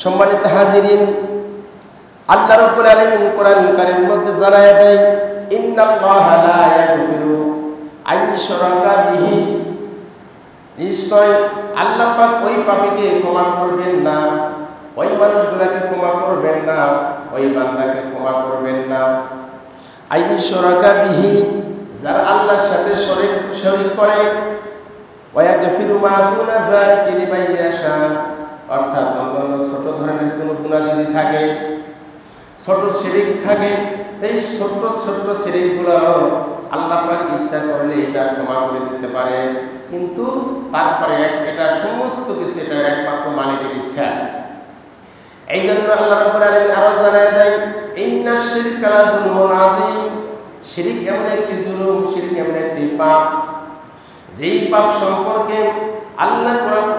সম্মানিত হাজিরিন, আল্লাহ রাব্বুল আলামিন কোরআন কারীমের মধ্যে জানায় দেয়, ইন্নাল্লাহা লা ইয়াগফিরু আইয়ুশরাকা বিহি, নিশ্চয় আল্লাহ পাক ওই পাপীকে ক্ষমা করবেন না, ওই মানুষগুলোকে ক্ষমা করবেন না, ওই বান্দাকে ক্ষমা করবেন না। আইয়ুশরাকা বিহি, যারা আল্লাহর সাথে শরীক করে, ওয়া ইয়াগফিরু মা দুনা যালিকা লিমান ইয়াশা, অর্থাৎ অন্যান্য ছোট ধরনের কোনো গুনাহ যদি থাকে, ছোট শিরিক থাকে, সেই ছোট্ট ছোট্ট শিরিকগুলো আল্লাহ পাক ইচ্ছা করলে এটা ক্ষমা করে দিতে পারে, কিন্তু তারপরে এটা সমস্ত কিছু এটা একমাত্র মালিকের ইচ্ছা। এই জন্য আল্লাহ রাব্বুল আলামিন আরো জানায় দেয়, ইন্নাশ শিরকা লা যুলমুন আযীম, শিরিক এমন একটি জুলুম, শিরিক এমন একটি পাপ, যেই পাপ সম্পর্কে আল্লাহ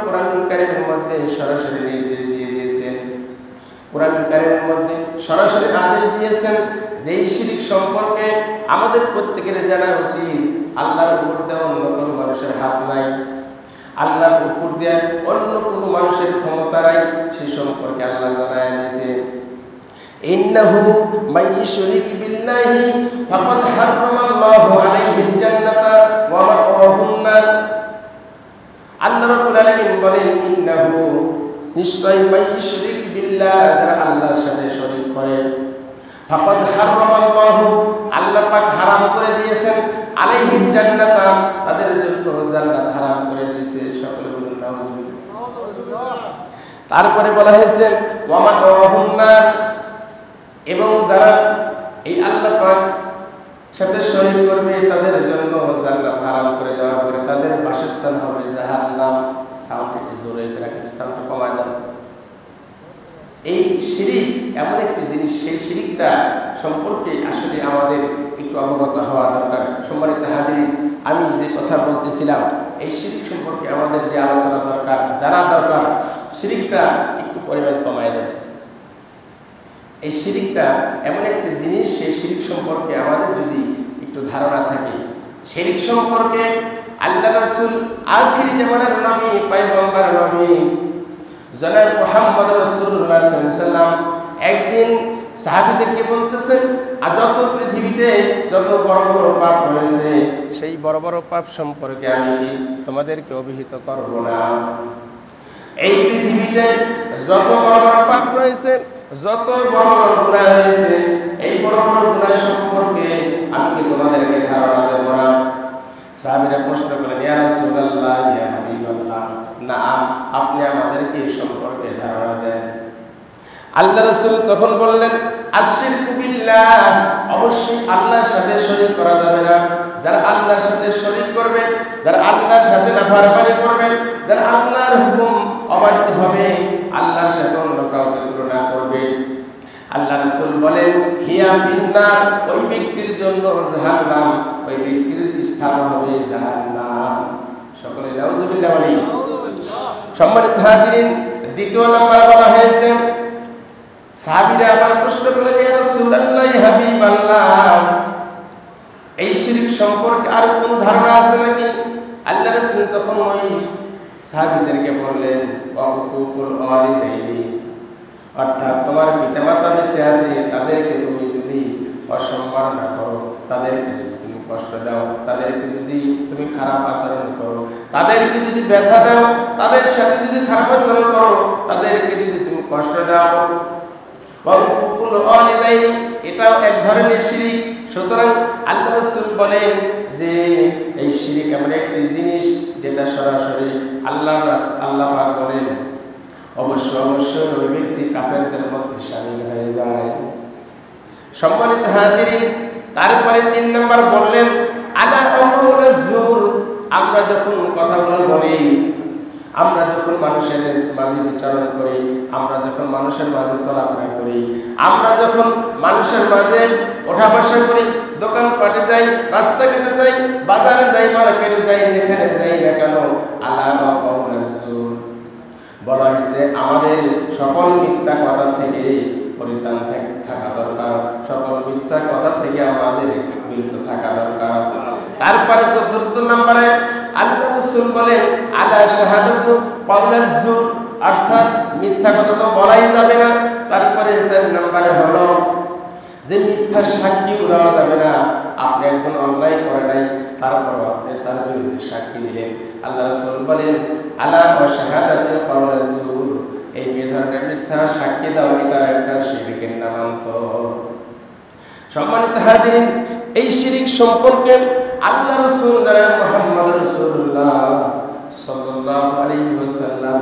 কোরআন কারীমের মধ্যে সরাসরি নির্দেশ দিয়ে দিয়েছেন, কোরআন কারীমের মধ্যে সরাসরি আদেশ দিয়েছেন, যেই শিরিক সম্পর্কে আমাদের প্রত্যেকের জানা উচিত আল্লাহর উপর দিয়ে অন্য কোনো মানুষের হাত নাই, আল্লাহর উপর দিয়ে অন্য কোনো মানুষের ক্ষমতা নাই, সে সম্পর্কে আল্লাহ জানায় দিয়েছে, ইন্নাহু মান ইউশরিক বিল্লাহি ফাকাদ হারামাল্লাহু আলাইহিল জান্নাতা ওয়া মাওয়াহুন নার। আল্লাহ রাব্বুল আলামিন বলেন, ইন্নাহু, নিশ্চয়, মান ইউশরিক বিল্লাহ, যারা আল্লাহর সাথে শরীক করে, ফাকাদ হারামাল্লাহু, আল্লাহ পাক হারাম করে দিয়েছেন, আলাইহিল জান্নাতা, তাদের জন্য জান্নাত হারাম করে দিয়েছে। সকলে বলুন নাউযুবিল্লাহ। তারপরে বলা হয়েছে ওয়া মাওয়াহুন নার, এবং যারা এই আল্লাহ পাক সাথে শরীক করবে তাদের জন্য জান্নাত হারাম করে দেওয়ার পরে তাদের বাসস্থান হবে জাহান্নাম। সাউন্ড একটু জোরে এসে রাখেন, সাউন্ড কমায় দাও। এই শিরিক এমন একটি জিনিস, সেই শিরিকটা সম্পর্কে আসলে আমাদের একটু অবগত হওয়া দরকার। সম্মানিত হাজিরিন, আমি যে কথা বলতেছিলাম, এই শিরিক সম্পর্কে আমাদের যে আলোচনা দরকার, জানা দরকার, শিরিকটা একটু পরিমাণ কমায় দেয়। এই শিরিকটা এমন একটি জিনিস, সেই শিরিক সম্পর্কে আমাদের যদি একটু ধারণা থাকে, শিরিক সম্পর্কে আল্লাহ রাসূল আখির জামানার নবী, পয়গম্বর নবী জনাব মুহাম্মদ রাসূলুল্লাহ সাল্লাল্লাহু আলাইহি ওয়াসাল্লাম একদিন সাহাবীদেরকে বলতেছেন, যত পৃথিবীতে যত বড় বড় পাপ রয়েছে, সেই বড় বড় পাপ সম্পর্কে আমি কি তোমাদেরকে অভিহিত করব না? এই পৃথিবীতে যত বড় বড় পাপ রয়েছে, যত বড় বড় গুনাহ রয়েছে, এই বড় বড় গুনাহ সম্পর্কে আমি কি তোমাদেরকে ধারণা দেব না? সাহাবীরা প্রশ্ন করলেন, ইয়া রাসূলুল্লাহ, ইয়া হাবিবাল্লাহ, নাম, আপনি আমাদেরকে এই সম্পর্কে ধারণা দেন। আল্লাহ রাসূল তখন বললেন, আশরিকু বিল্লাহ, অবশ্যই আল্লাহর সাথে শরীক করা যাবে না। যারা আল্লাহর সাথে শরীক করবে, যারা আল্লাহর সাথে নাফরমানি করবে, যারা আল্লাহর হুকুম অবাধ্য হবে, আল্লাহর সাথে অন্য কাউকে তুলনা করবে, আল্লাহ রাসূল বলেন, হিয়া ফিন্নার, ওই ব্যক্তির জন্য জাহান্নাম, ওই ব্যক্তির স্থান হবে জাহান্নাম। সকলে নাউযুবিল্লাহ বলি। সম্মানিত হাজিরিন, দ্বিতীয় নম্বর বলা হয়েছে, সাহাবীরা আবার প্রশ্ন করলেন, ইয়া রাসূলুল্লাহ, ইয়া হাবিবাল্লাহ, এই শিরক সম্পর্কে আর কোন ধারণা আছে নাকি? আল্লাহ রাসূল তখন ওই সাহাবীদেরকে বললেন, ওয়াকুকুল ওয়ালিদাইনি, অর্থাৎ তোমার পিতামাতা বেঁচে আছে, তাদেরকে তুমি যদি অসম্মান না করো, তাদেরকে যদি তুমি কষ্ট দাও, তাদেরকে যদি তুমি খারাপ আচরণ করো, তাদেরকে যদি ব্যথা দাও, তাদের সাথে যদি খারাপ আচরণ করো, তাদেরকে যদি তুমি কষ্ট দাও, ওয়াকুকুল ওয়ালিদাইনি, এটাও এক ধরনের শিরিক। সুতরাং আল্লাহ রাসূল বলেন যে এই শিরিক এমন একটি জিনিস যেটা সরাসরি আল্লাহ পাক বলেন অবশ্যই ওই ব্যক্তি কাফেরদের মধ্যে শামিল হয়ে যায়। সম্মানিত হাজিরিন, তারপরে 3 নম্বর বললেন, আলা আকুলুজ জুর, আমরা যখন কথাগুলো বলি, আমরা যখন মানুষের মাঝে বিচরণ করি, আমরা যখন মানুষের মাঝে চলাফেরা করি, আমরা যখন মানুষের মাঝে ওঠা বসা করি, দোকানপাটে যাই, রাস্তাঘাটে যাই, বাজারে যাই, মার্কেটে যাই, যেখানে যাই না কেন, আলা আকুলুজ জুর, বলা হয়েছে আমাদের সকল মিথ্যা কথা থেকে পরিত্রাণ থাকা দরকার, সকল মিথ্যা কথা থেকে আমাদের বিরত থাকা দরকার। তারপরে 4 নম্বরে আল্লাহ রাসূল বলেন, আলা শাহাদাতু কওলাজ জুর, অর্থাৎ মিথ্যা কথা তো বলাই যাবে না। তারপরে 4 নম্বরে হলো যে মিথ্যা সাক্ষীও দেওয়া যাবে না। আপনি একজন অন্যায় করে নাই, তারপর আপনি তার বিরুদ্ধে সাক্ষী দিলেন। আল্লাহ রাসূল বলেন আলা ওয়া শাহাদাতি কাওলাজ জুর, এই ধরনের মিথ্যা সাক্ষী দাও এটা একটা শিরকের নামান্তর। সম্মানিত হাজিরিন, এই শিরক সম্পর্কে আল্লাহ রাসূল মুহাম্মদ রাসূলুল্লাহ সাল্লাল্লাহু আলাইহি ওয়াসাল্লাম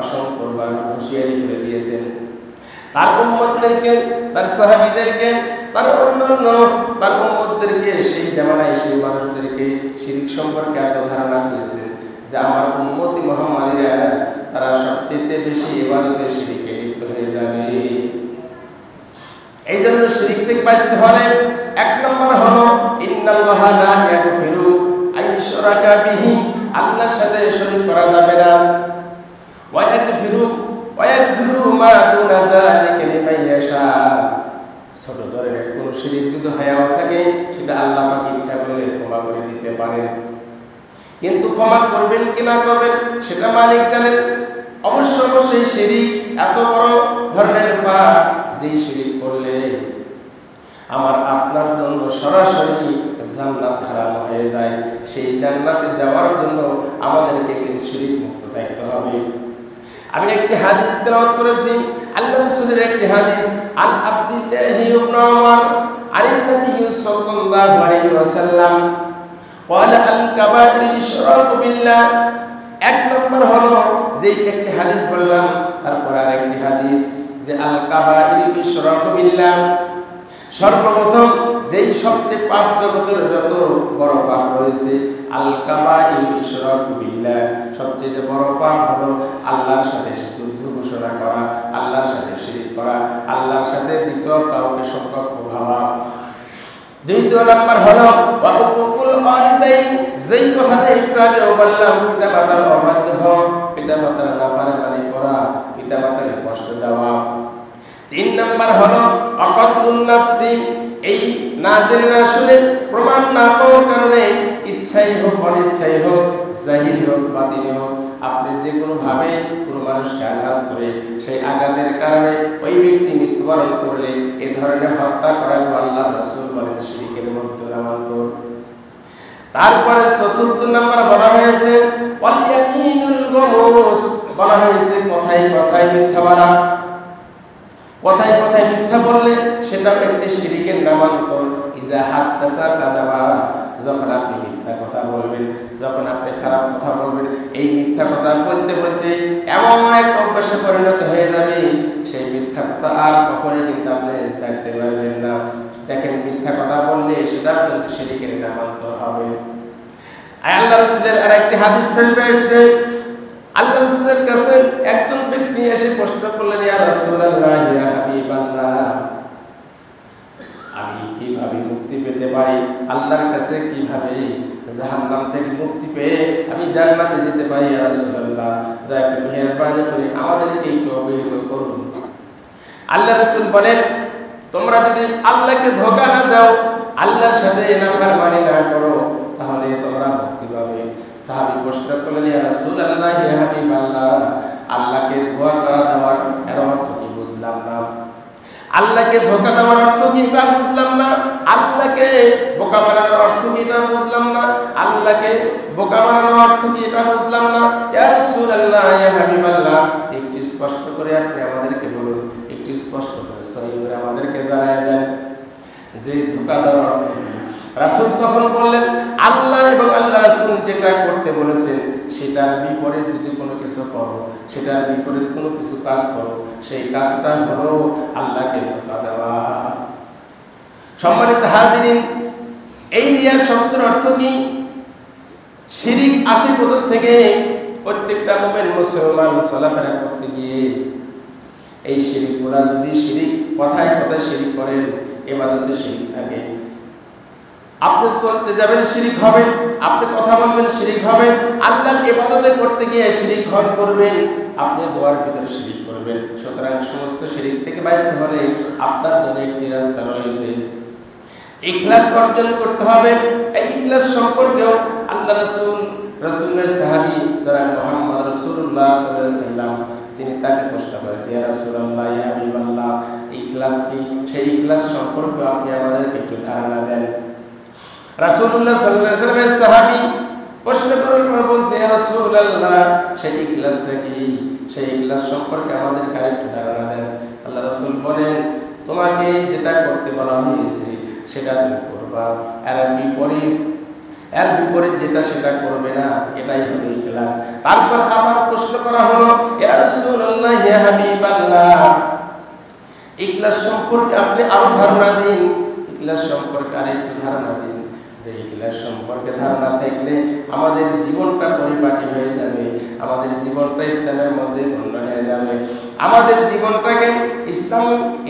অসংখ্যবার হুঁশিয়ারি করে দিয়েছেন। তার উম্মতদেরকে, তার সাহাবীদেরকে, তার অন্যান্য তার উম্মতদেরকে, সেই জামানায় সেই মানুষদেরকে শিরক সম্পর্কে এত ধারণা দিয়েছেন যে আমার উম্মতি মুহাম্মাদীরা তারা সবচেয়ে বেশি ইবাদতে শিরকে লিপ্ত হয়ে যাবে। এই জন্য শিরক থেকে বাঁচতে হলে 1 নম্বর হলো ইন্নাল্লাহা লা ইয়াগফিরু আইয়ুশরাকা বিহি, আল্লাহর সাথে শরীক করা যাবে না। ওয়া ইয়াগফিরু মা দুনা যালিকা লিমান ইয়াশা, ছোট ধরনের কোন শিরক যদি হায়াও থাকে সেটা আল্লাহ পাক ইচ্ছা করলে ক্ষমা করে দিতে পারেন, কিন্তু ক্ষমা করবেন কি না করবেন সেটা মালিক জানেন। অবশ্যই শিরক এত বড় ধরনের পাপ, যেই শিরক করলে আমার আপনার জন্য সরাসরি জান্নাত হারাম হয়ে যায়। সেই জান্নাতে যাওয়ার জন্য আমাদেরকে কিন্তু শিরক মুক্ত থাকতে হবে। আমি একটি হাদিস তেলাওয়াত করেছি, আল্লাহর রাসূলের একটি হাদিস, আন আব্দুল্লাহ ইবনে উমর আন নবী সাল্লাল্লাহু আলাইহি ওয়াসাল্লাম ক্বালা আল কাবাইর ইশরাকু বিল্লাহ। 1 নম্বর হলো যে একটি হাদিস বললাম, তারপর আরেকটি হাদিস যে আল কাবাইর ইশরাকু বিল্লাহ, সর্বপ্রথম যেই সবচেয়ে পাপ জগতের যত বড় পাপ রয়েছে আল কাবাইর ইশরাকু বিল্লাহ, সবচেয়ে বড় পাপ হলো আল্লাহর সাথে যুদ্ধ ঘোষণা করা, আল্লাহর সাথে শিরক করা, আল্লাহর সাথে দ্বিতীয় কাউকে সম্পর্ক ভাবা। 2 নম্বর হলো ওয়া উকুল ওয়ালিদাইন, যেই কথাটা একটু আগে বললাম, পিতামাতার অবাধ্য হওয়া, পিতামাতার নাফরমানি করা, পিতামাতাকে কষ্ট দেওয়া। 3 নম্বর হলো আকাতুন নাফসি, এই না জেনে না শুনে প্রমাণ না পাওয়ার কারণে ইচ্ছাই হোক অনিচ্ছাই হোক, জাহির হোক বাতিনি হোক, আপনি যে কোনো ভাবে কোনো মানুষকে আঘাত করে সেই আঘাতের কারণে ওই ব্যক্তি মৃত্যুবরণ করলে এই ধরনের হত্যা করাকে আল্লাহর রাসূল বলেন শিরকের মধ্যে নামান্তর। তারপরে 4 নম্বর বলা হয়েছে ওয়াল ইয়ামিনুল গমুস, বলা হয়েছে কথায় কথায় মিথ্যা বলা। কথায় কথায় মিথ্যা বললে সেটাও একটি শিরকের নামান্তর। ইজা হাত্তাসা কাযাবা, যখন আপনি মিথ্যা কথা বলবেন, যখন আপনি খারাপ কথা বলবেন, এই মিথ্যা কথা বলতে বলতে এমন এক অভ্যাসে পরিণত হয়ে যাবে, সেই মিথ্যা কথা আর কখনোই কিন্তু আপনি ছাড়তে পারবেন না। দেখেন, মিথ্যা কথা বললে সেটাও কিন্তু শিরকের নামান্তর হবে। আল্লাহর রাসূলের আরেকটি হাদিস শরীফে এসেছে, আল্লাহর রাসূলের কাছে একজন ব্যক্তি এসে প্রশ্ন করলেন, ইয়া রাসূলুল্লাহ, ইয়া হাবিবাল্লাহ, আমি কিভাবে মুক্তি পেতে পারি? আল্লাহর কাছে কিভাবে জাহান্নাম থেকে মুক্তি পেয়ে আমি জান্নাতে যেতে পারি? ইয়া রাসূলুল্লাহ, দয়া করে মেহেরবানি করে আমাদেরকে একটু অবহিত করুন। আল্লাহর রাসূল বলেন, তোমরা যদি আল্লাহকে ধোঁকা না দাও, আল্লাহর সাথে নাফরমানি না করো, তাহলে তোমরা মুক্তি পাবে। সাহাবী প্রশ্ন করলেন, ইয়া রাসূলুল্লাহ, ইয়া হাবিবাল্লাহ, আল্লাহকে ধোঁকা দেওয়ার এর অর্থ কি বুঝলাম না। আল্লাহকে ধোঁকা দেওয়ার অর্থ কি এটা বুঝলাম না। আল্লাহকে বোকা বানানোর অর্থ কি এটা বুঝলাম না। আল্লাহকে বোকা বানানোর অর্থ কি এটা বুঝলাম না। ইয়া রাসূলুল্লাহ, ইয়া হাবিবাল্লাহ, একটু স্পষ্ট করে আপনি আমাদেরকে বলুন, একটু স্পষ্ট করে সহিহ করে আমাদেরকে জানায় দেন যে ধোঁকা দেওয়ার অর্থ কি। রাসূল তখন বললেন, আল্লাহ এবং আল্লাহ রাসূল যেটা করতে বলেছেন সেটার বিপরীত যদি কোনো কিছু করো, সেটার বিপরীত কোনো কিছু কাজ করো, সেই কাজটা হলো আল্লাহকে ধোঁকা দেওয়া। সম্মানিত হাজিরিন, এই রিয়া শব্দের অর্থ কি? শিরক আসে কোথা থেকে? প্রত্যেকটা মুমিন মুসলমান চলাফেরা করতে গিয়ে এই শিরকগুলা, যদি শিরক কথায় কথায় শিরক করেন, ইবাদতে শিরক থাকে, আপনি চলতে যাবেন শিরক হবে, আপনি কথা বলবেন শিরক হবে, আল্লাহর ইবাদতে করতে গিয়ে শিরক করবেন, আপনি দোয়ার ভিতরে শিরক করবেন। সুতরাং সমস্ত শিরক থেকে বাঁচতে হলে আপনার জন্য একটি রাস্তা রয়েছে, ইখলাস অর্জন করতে হবে। এই ইখলাস সম্পর্কেও আল্লাহ রাসূলের সাহাবী যারা মুহাম্মদ রাসূলুল্লাহ সাল্লাল্লাহু আলাইহি ওয়াসাল্লাম তিনি তাকে প্রশ্ন করেছেন, ইয়া রাসূলুল্লাহ, ইয়া হাবিবাল্লাহ, ইখলাস কি? সেই ইখলাস সম্পর্কে আপনি আমাদেরকে একটু ধারণা দেন। রাসূলুল্লাহ সাল্লাল্লাহু আলাইহি ওয়াসাল্লামের সাহাবী প্রশ্ন করার পর বলছে, ইয়া রাসূলুল্লাহ, সেই ইখলাসটা কি? সেই ইখলাস সম্পর্কে আমাদেরকে আরেকটু ধারণা দেন। আল্লাহ রাসূল বলেন, তোমাকে যেটা করতে বলা হয়েছে সেটা তুমি করবা, এর বিপরীত যেটা সেটা করবে না, এটাই হলো ইখলাস। তারপর আবার প্রশ্ন করা হলো, ইয়া রাসূলুল্লাহ, ইয়া হাবিবাল্লাহ, ইখলাস সম্পর্কে আপনি আরো ধারণা দিন, ইখলাস সম্পর্কে আরেকটু ধারণা দিন। যে ইখলাস সম্পর্কে ধারণা থাকলে আমাদের জীবনটা পরিপাটি হয়ে যাবে, আমাদের জীবনটা ইসলামের মধ্যে গণ্য হয়ে যাবে, আমাদের জীবনটাকে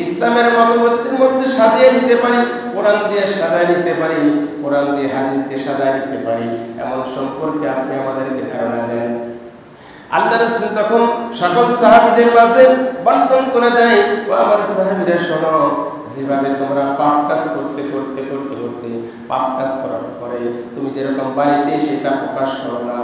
ইসলামের মতবাদের মধ্যে সাজিয়ে নিতে পারি, কোরআন দিয়ে সাজায় নিতে পারি, কোরআন দিয়ে হাদিস দিয়ে সাজায় নিতে পারি, এমন সম্পর্কে আপনি আমাদেরকে ধারণা দেন। আল্লাহ রাসূল তখন সকল সাহাবীদের মাঝে বন্টন করে দেয়, ও আমার সাহাবীরা শোনো, যেভাবে তোমরা পাপ কাজ করতে পাপ কাজ করার পরে তুমি যেরকম বাড়িতে সেটা প্রকাশ করো না,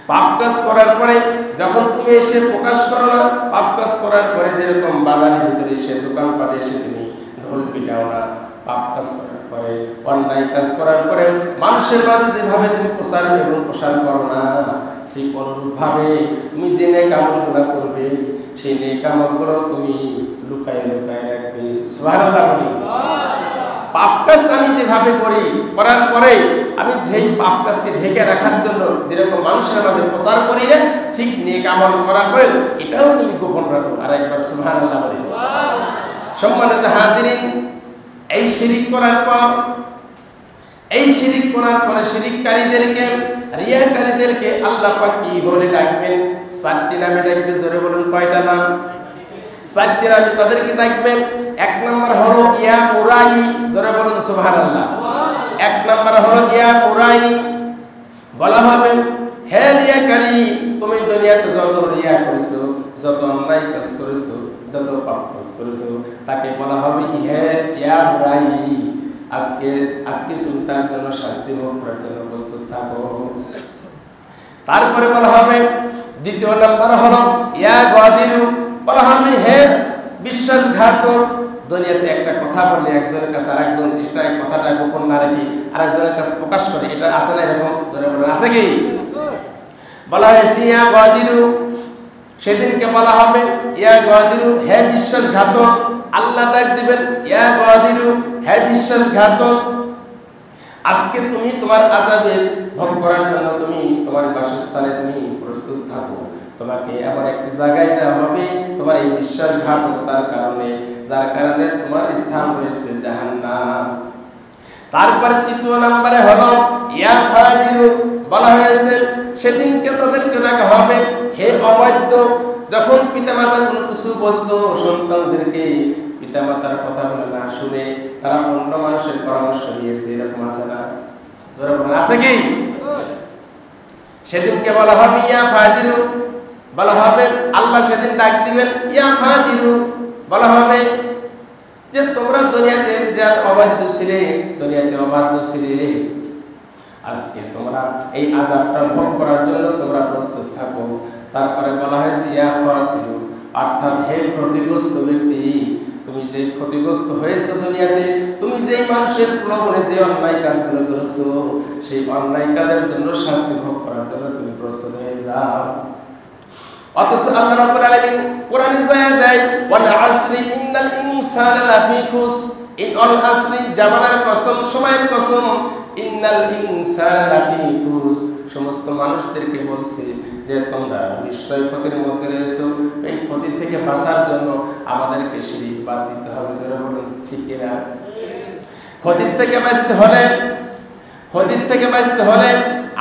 পাপ কাজ করার পরে যখন তুমি এসে প্রকাশ করো না, পাপ কাজ করার পরে যেরকম বাজারের ভিতরে এসে দোকানপাটে এসে তুমি ঢোল পিটাও না, পাপ কাজ করার পরে অন্যায় কাজ করার পরে মানুষের মাঝে যেভাবে তুমি প্রসার করো না, ঠিক অনুরূপভাবে তুমি যে নেক আমলগুলো করবে সেই নেক আমলগুলো তুমি লুকায়ে রাখবে। সুবহানাল্লাহ বলি। পাপ কাজ আমি যেভাবে করার পরে আমি যেই পাপ কাজকে ঢেকে রাখার জন্য যেরকম মানুষের মাঝে প্রচার করি না, ঠিক নেক আমল করার পরে এটাও তুমি গোপন রাখো। আর একবার সুবহানাল্লাহ বলি। সম্মানিত হাজিরিন, এই শিরিক করার পরে শিরিককারীদেরকে, রিয়াকারীদেরকে আল্লাহ পাক কি বলে ডাকবেন? 4টি নামে ডাকবে। জোরে বলুন, কয়টা নাম? 4টি নামে তাদেরকে ডাকবেন। 1 নম্বর হলো ইয়া মুরাই। জোরে বলুন সুবহানাল্লাহ। 1 নম্বর হলো ইয়া মুরাই। বলা হবে, হে রিয়াকারী, তুমি দুনিয়াতে যত রিয়া করেছো, যত অন্যায় কাজ করেছো, যত পাপ কাজ করেছো, তাকে বলা হবে হে ইয়া মুরাই, আজকে তুমি তার জন্য শাস্তি ভোগ করার জন্য প্রস্তুত থাকো। তারপরে বলা হবে 2 নম্বর হলো ইয়া গাদিরু। বলা হবে, হে বিশ্বাসঘাতক, দুনিয়াতে একটা কথা বললে একজনের কাছে আরেকজন নিশ্চয় কথাটা গোপন না রেখে আরেকজনের কাছে প্রকাশ করে, এটা আছে না এরকম? জোরে বলেন, আছে কি? বলা হয়েছে ইয়া গাদিরু। সেদিনকে বলা হবে ইয়া গাদিরু, হে বিশ্বাসঘাতক। আল্লাহ ডাক দিবেন, ইয়া গাদিরু, হে বিশ্বাসঘাতক, আজকে তুমি তোমার আযাবে ভোগ করার জন্য তুমি তোমার বাসস্থানে তুমি প্রস্তুত থাকো। তোমাকে এমন একটি জায়গায় দেওয়া হবে তোমার এই বিশ্বাসঘাতকতার কারণে, যার কারণে তোমার স্থান রয়েছে জাহান্নাম। তারপর 3 নম্বরে হলো ইয়া ফাজিরু। বলা হয়েছে সেদিনকে তাদেরকে ডাকা হবে, হে অবাধ্য। যখন পিতামাতা কোনো কিছু বলতো সন্তানদেরকে, পিতামাতার কথাগুলো না শুনে তারা অন্য মানুষের পরামর্শ নিয়েছে, এরকম আছে না? আছে কি? সেদিনকে বলা হবে ইয়া ফাজিরু। বলা হবে, আল্লাহ সেদিন ডাক দিবেন, ইয়া ফাজিরু। বলা হবে যে তোমরা দুনিয়াতে যার অবাধ্য ছিলে, আজকে তোমরা এই আযাবটা ভোগ করার জন্য তোমরা প্রস্তুত থাকো। তারপরে বলা হয়েছে ইয়া ফাসিরু, অর্থাৎ হে ক্ষতিগ্রস্ত ব্যক্তি, তুমি যে ক্ষতিগ্রস্ত হয়েছো দুনিয়াতে, তুমি যেই মানুষের প্রলোভনে যে অন্যায় কাজগুলো করেছো, সেই অন্যায় কাজের জন্য শাস্তি ভোগ করার জন্য তুমি প্রস্তুত হয়ে যাও। অথচ আল্লাহ রাব্বুল আলামিন কোরআনে জানায় দেয়, ওয়াল আসরি ইন্নাল ইনসানা লাফি খুসর। ইল আসরি, জামানার কসম, সময়ের কসম, ইন্নাল ইনসানা লাফি খুসর, সমস্ত মানুষদেরকে বলছে যে তোমরা নিশ্চয় ক্ষতির মধ্যে রয়েছো। এই ক্ষতি থেকে বাঁচার জন্য আমাদেরকে শিরিক বাদ দিতে হবে। যারা বলুন ঠিক কিনা? ক্ষতির থেকে বাঁচতে হলে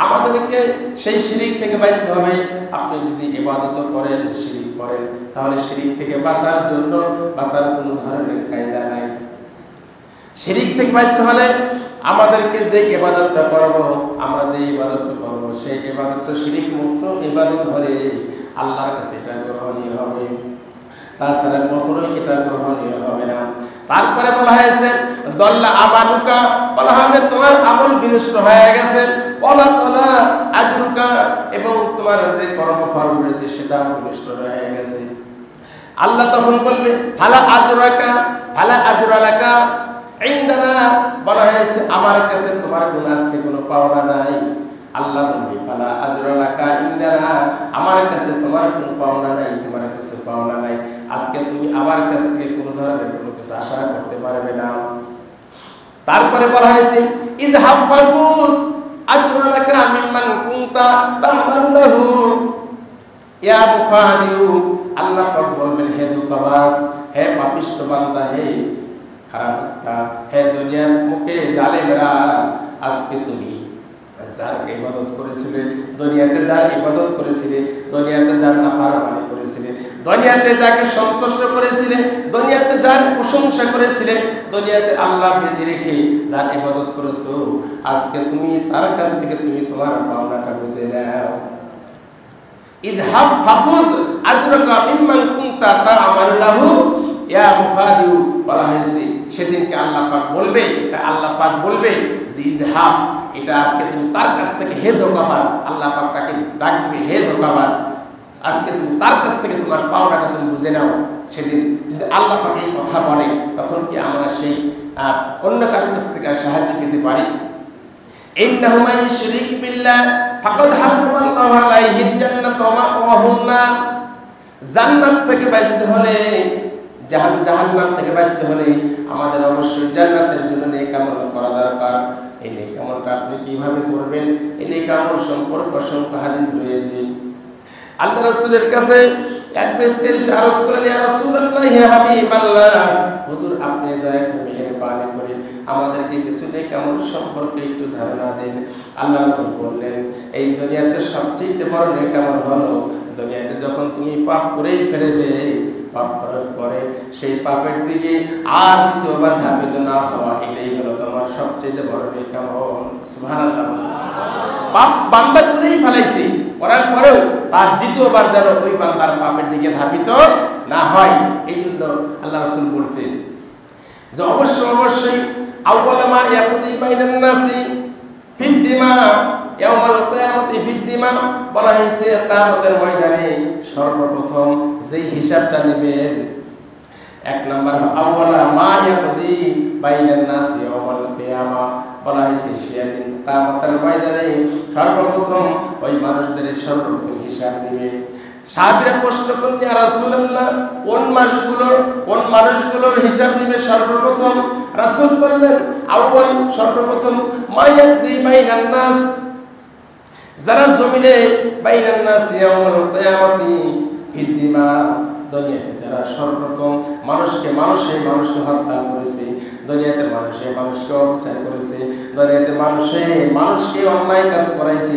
আমাদেরকে সেই শিরিক থেকে বাঁচতে হবে। আপনি যদি ইবাদত করেন, শিরিক করেন, তাহলে শিরিক থেকে বাঁচার কোনো ধরনের কায়দা নাই। শিরিক থেকে বাঁচতে হলে আমাদেরকে যে ইবাদতটা করব, সেই ইবাদতটা শিরিক মুক্ত ইবাদত হলে আল্লাহর কাছে এটা গ্রহণীয় হবে, তাছাড়া কখনোই এটা গ্রহণীয় হবে না। তারপরে বলা হয়েছে দল্লা আমালুকা, বলা হবে তোমার আমল বিনষ্ট হয়ে গেছে, ওয়ালা তালা আজরুকা, এবং তোমার যে কর্মফল রয়েছে সেটাও বিনষ্ট হয়ে গেছে। আল্লাহ তখন বলবে ফালা আজরাকা ফালা আজরালাকা ইনদানা, বলা হয়েছে আমার কাছে তোমার কোনো আজকে কোনো পাওনা নাই। আল্লাহ বলবে ফালা আজরালাকা ইনদানা, আমার কাছে তোমার কোনো পাওনা নাই, তোমার কাছে পাওনা নাই, আজকে তুমি আমার কাছ থেকে কোনো ধরনের কোনো কিছু আশা করতে পারবে না। তারপরে বলা হয়েছে ইযহাব ফাকুজ আজরালাকা মিম্মান কুনতা তা'মালু লাহু ইয়া বুখারিউ, আল্লাহ পাক বলবেন হে ধোঁকাবাজ, হে পাপিষ্ঠ বান্দা, হে খারাপ আত্মা, হে দুনিয়ার মুখে জালেমেরা, আজকে তুমি যার ইবাদত করেছিলে, দুনিয়াতে যার ইবাদত করেছিলে, দুনিয়াতে যার নাফরমানি করেছিলে, দুনিয়াতে যাকে সন্তুষ্ট করেছিলে, দুনিয়াতে যার প্রশংসা করেছিলে, দুনিয়াতে আল্লাহ বেঁধে রেখে যার ইবাদত করেছো, আজকে তুমি তার কাছ থেকে তুমি তোমার পাওনাটা বুঝে নাও। ইযহাব ফাকুজ আজরাকা মিম্মান কুনতা তা'মালু লাহু ইয়া মুখাদিউ, বলা হয়েছে সেদিনকে আল্লাহ পাক বলবে, এটা আল্লাহ পাক বলবে যে ইযহাব, এটা আজকে তুমি তার কাছ থেকে, হে ধোঁকাবাজ, আল্লাহ পাক তাকে ডাক দিবে হে ধোঁকাবাজ, আজকে তুমি তার কাছ থেকে তোমার পাওনাটা তুমি বুঝে নাও। সেদিন যদি আল্লাহ পাক এই কথা বলে, তখন কি আমরা সেই অন্য কারোর কাছ থেকে সাহায্য পেতে পারি? ইন্নাহু মান ইউশরিক বিল্লাহ ফাকাদ হারামাল্লাহু আলাইহিল জান্নাত ওয়া মাওয়াহুন নার, জান্নাত থেকে বাঁচতে হলে, জাহান্নাম থেকে বাঁচতে হলে আমাদের অবশ্যই জান্নাতের জন্য নেক আমল করা দরকার। এই নেক আমলটা আপনি কিভাবে করবেন? এই নেক আমল সম্পর্কে অসংখ্য হাদিস রয়েছে। আল্লাহ রাসূলের কাছে এক ব্যক্তি এসে আরজ করলেন, ইয়া রাসূলুল্লাহ, ইয়া হাবিবাল্লাহ, হুজুর আপনি দয়া করে মেহেরবানি করে আমাদেরকে কিছু নেক আমল সম্পর্কে একটু ধারণা দেন। আল্লাহ রাসূল বললেন, এই দুনিয়াতে সবচেয়ে বড় নেক আমল হলো, দুনিয়াতে যখন তুমি পাপ করেই ফেলবে, পাপ করার পরে সেই পাপের দিকে আর দ্বিতীয়বার ধাবিত না হওয়া, এটাই হলো তোমার সবচেয়ে বড় নেক আমল। সুবহানাল্লাহ। পাপ বান্দা করেই ফেলাইছে, করার পরেও তার দ্বিতীয়বার যেন ওই বান্দার পাপের দিকে ধাবিত না হয়, এই জন্য আল্লাহ রাসূল বলছেন যে অবশ্যই আউয়ালা মা ইয়াকুদি বাইনান নাসি ফিদ্দিমা ইয়াউমাল কিয়ামাতি ফিদ্দিমা, বলা হয়েছে কিয়ামতের ময়দানে সর্বপ্রথম যেই হিসাবটা নেবেন, এক নাম্বার আউয়ালা মা ইয়াকুদি বাইনান নাসি ইয়াউমাল কিয়ামা, বলা হয়েছে সেদিন কিয়ামতের ময়দানে সর্বপ্রথম ওই মানুষদের সর্বপ্রথম হিসাব নেবে। সাহাবীরা প্রশ্ন করলেন, ইয়া রাসূলুল্লাহ, কোন মানুষগুলোর হিসাব নেবে সর্বপ্রথম? রাসূল বললেন, আউয়াল, সর্বপ্রথম মায়াদি বাইনান নাস, যারা জমিনে বাইনান নাস ইয়াউমাল কিয়ামাতি ফিদ্দিমা, দুনিয়াতে যারা সর্বপ্রথম মানুষকে হত্যা করেছে, দুনিয়াতে মানুষকে অবিচার করেছে, দুনিয়াতে মানুষকে অন্যায় কাজ করাইছে,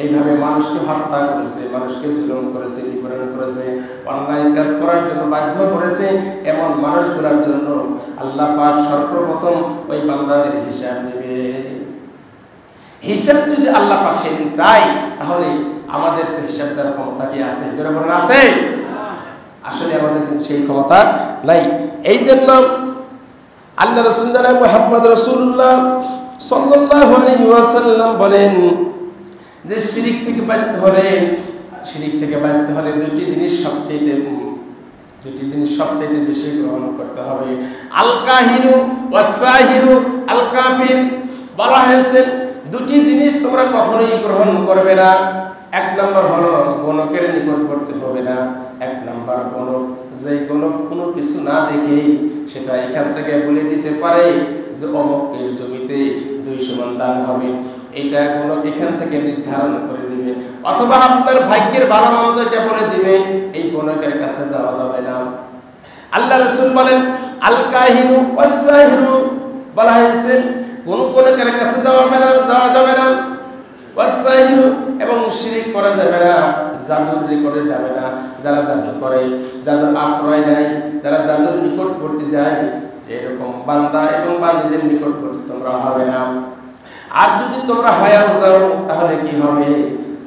এইভাবে মানুষকে হত্যা করেছে, মানুষকে জুলুম করেছে, নিপীড়ন করেছে, অন্যায় কাজ করার জন্য বাধ্য করেছে, এমন মানুষগুলোর জন্য আল্লাহ পাক সর্বপ্রথম ওই বান্দাদের হিসাব নেবে। হিসাব যদি আল্লাহ পাক সেদিন চাই, তাহলে আমাদের তো হিসাব দেওয়ার ক্ষমতা কি আছে? যারা বলেন আছে? আসলে আমাদের কিন্তু সেই ক্ষমতা নাই। এই জন্য আল্লাহ রাসূল মুহাম্মদ রাসূলুল্লাহ সাল্লাল্লাহু আলাইহি ওয়াসাল্লাম বলেন যে শিরিক থেকে বাঁচতে হলে দুটি জিনিস সবচেয়ে বেশি গ্রহণ করতে হবে। আল কাহিনু ওয়াস সাহিরু আল কাফির, বলা হয়েছে দুটি জিনিস তোমরা কখনোই গ্রহণ করবে না। এক নম্বর হলো গণকের নিকটবর্তী হবে না। এক নম্বর গণক, যে গণক কোনো কিছু না দেখে সেটা এখান থেকে বলে দিতে পারে যে অমুকের জমিতে 200 মণ ধান হবে, এটা গণক এখান থেকে নির্ধারণ করে দিবে, অথবা আপনার ভাগ্যের ভালো মন্দ এটা বলে দিবে, এই গণকের কাছে যাওয়া যাবে না। আল্লাহ রাসূল বলেন আল কাহিনু ওয়াস সাহিরু, বলা হয়েছে কোন গণকের কাছে যাওয়া যাবে না, ওয়াসাইরু, এবং শিরিক করা যাবে না, জাদুর নিকটে যাবে না। যারা জাদু করে, জাদুর আশ্রয় নেয়, যারা জাদুর নিকটবর্তী যায়, যেরকম বান্দা এবং বান্দীদের নিকটবর্তী তোমরা হবে না। আর যদি তোমরা হয়েও যাও তাহলে কি হবে?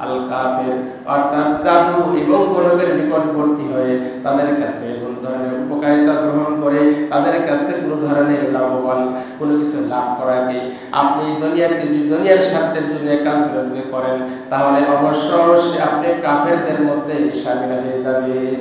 আল কাফের, অর্থাৎ জাদু এবং গণকের নিকটবর্তী হয়ে তাদের কাছ থেকে কোন ধরনের উপকারিতা গ্রহণ করে তাদের কাছ থেকে কোনো ধরনের লাভবান কোনো কিছু লাভ করাবে, আপনি দুনিয়াতে দুনিয়ার স্বার্থের জন্য কাজগুলো যদি করেন তাহলে অবশ্যই আপনি কাফেরদের মধ্যে শামিল হয়ে যাবেন।